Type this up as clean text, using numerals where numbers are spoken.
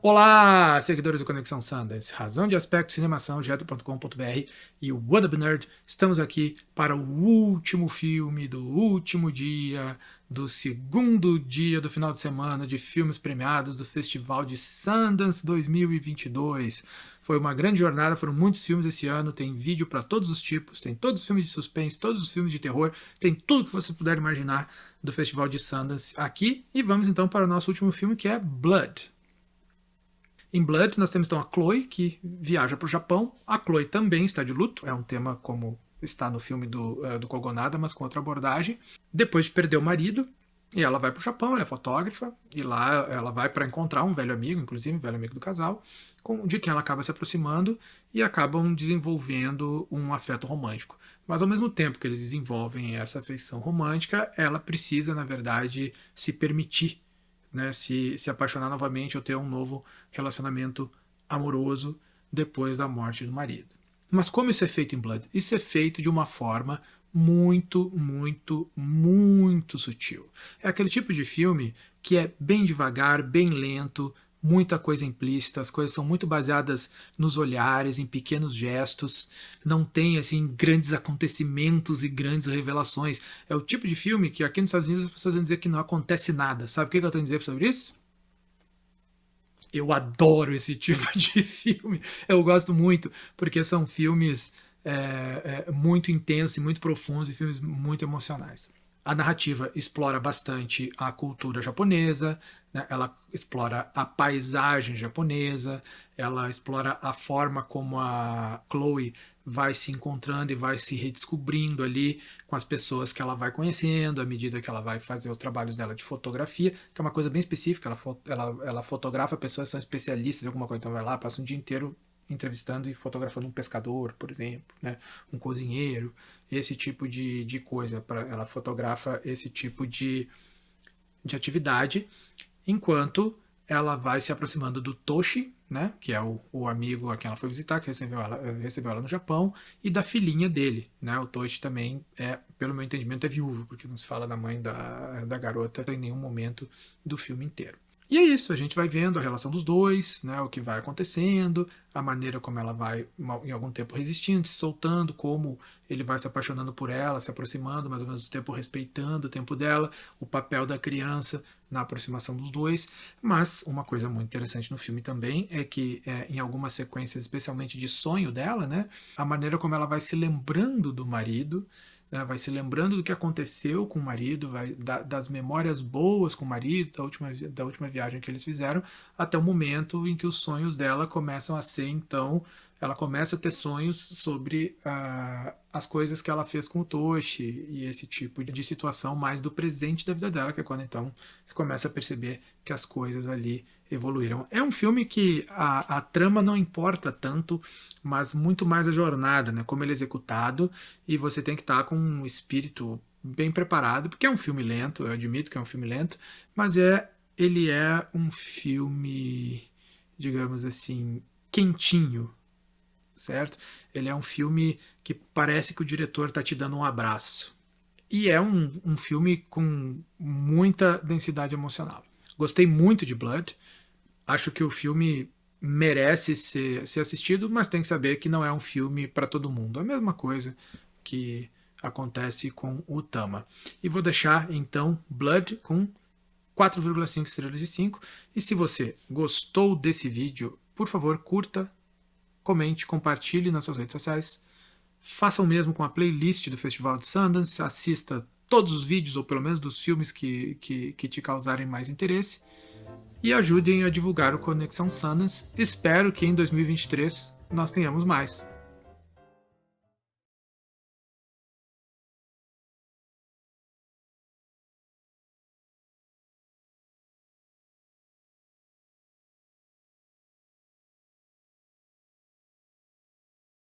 Olá, seguidores do Conexão Sundance, razão de aspecto, cinemação, direto.com.br e o What Up Nerd. Estamos aqui para o último filme do último dia, do segundo dia do final de semana de filmes premiados do Festival de Sundance 2022. Foi uma grande jornada, foram muitos filmes esse ano, tem vídeo para todos os tipos, tem todos os filmes de suspense, todos os filmes de terror, tem tudo que você puder imaginar do Festival de Sundance aqui. E vamos então para o nosso último filme, que é Blood. Em Blood, nós temos então a Chloe, que viaja para o Japão. A Chloe também está de luto, é um tema como está no filme do Kogonada, mas com outra abordagem. Depois de perder o marido, e ela vai para o Japão, ela é fotógrafa, e lá ela vai para encontrar um velho amigo, inclusive um velho amigo do casal, de quem ela acaba se aproximando e acabam desenvolvendo um afeto romântico. Mas ao mesmo tempo que eles desenvolvem essa afeição romântica, ela precisa, na verdade, se permitir, né, se apaixonar novamente ou ter um novo relacionamento amoroso depois da morte do marido. Mas como isso é feito em Blood? Isso é feito de uma forma muito, muito, muito sutil. É aquele tipo de filme que é bem devagar, bem lento, muita coisa implícita, as coisas são muito baseadas nos olhares, em pequenos gestos, não tem assim grandes acontecimentos e grandes revelações. É o tipo de filme que aqui nos Estados Unidos as pessoas vão dizer que não acontece nada. Sabe o que eu tenho a dizer sobre isso? Eu adoro esse tipo de filme, eu gosto muito, porque são filmes muito intensos e muito profundos e filmes muito emocionais. A narrativa explora bastante a cultura japonesa, né? Ela explora a paisagem japonesa, ela explora a forma como a Chloe vai se encontrando e vai se redescobrindo ali com as pessoas que ela vai conhecendo, à medida que ela vai fazer os trabalhos dela de fotografia, que é uma coisa bem específica, ela fotografa pessoas que são especialistas em alguma coisa, então vai lá, passa um dia inteiro entrevistando e fotografando um pescador, por exemplo, né? Um cozinheiro, esse tipo de coisa. Ela fotografa esse tipo de atividade, enquanto ela vai se aproximando do Toshi, né? Que é o amigo a quem ela foi visitar, que recebeu ela no Japão, e da filhinha dele, né? O Toshi também pelo meu entendimento, é viúvo, porque não se fala da mãe da garota em nenhum momento do filme inteiro. E é isso, a gente vai vendo a relação dos dois, né, o que vai acontecendo, a maneira como ela vai, em algum tempo, resistindo, se soltando, como ele vai se apaixonando por ela, se aproximando, mas ao mesmo tempo respeitando o tempo dela, o papel da criança na aproximação dos dois. Mas uma coisa muito interessante no filme também é que, em algumas sequências, especialmente de sonho dela, né, a maneira como ela vai se lembrando do marido, vai se lembrando do que aconteceu com o marido, das memórias boas com o marido, da última viagem que eles fizeram, até o momento em que os sonhos dela começam a ser, então, ela começa a ter sonhos sobre as coisas que ela fez com o Toshi e esse tipo de situação mais do presente da vida dela, que é quando então você começa a perceber que as coisas ali evoluíram. É um filme que a trama não importa tanto, mas muito mais a jornada, né? Como ele é executado, e você tem que estar com um espírito bem preparado, porque é um filme lento, eu admito que é um filme lento, mas ele é um filme, digamos assim, quentinho, certo? Ele é um filme que parece que o diretor está te dando um abraço. E é um filme com muita densidade emocional. Gostei muito de Blood. Acho que o filme merece ser assistido, mas tem que saber que não é um filme para todo mundo. É a mesma coisa que acontece com o Tama. E vou deixar, então, Blood com 4,5 estrelas de 5. E se você gostou desse vídeo, por favor, curta, comente, compartilhe nas suas redes sociais. Faça o mesmo com a playlist do Festival de Sundance. Assista todos os vídeos, ou pelo menos dos filmes que te causarem mais interesse. E ajudem a divulgar o Conexão Sundance. Espero que em 2023 nós tenhamos mais.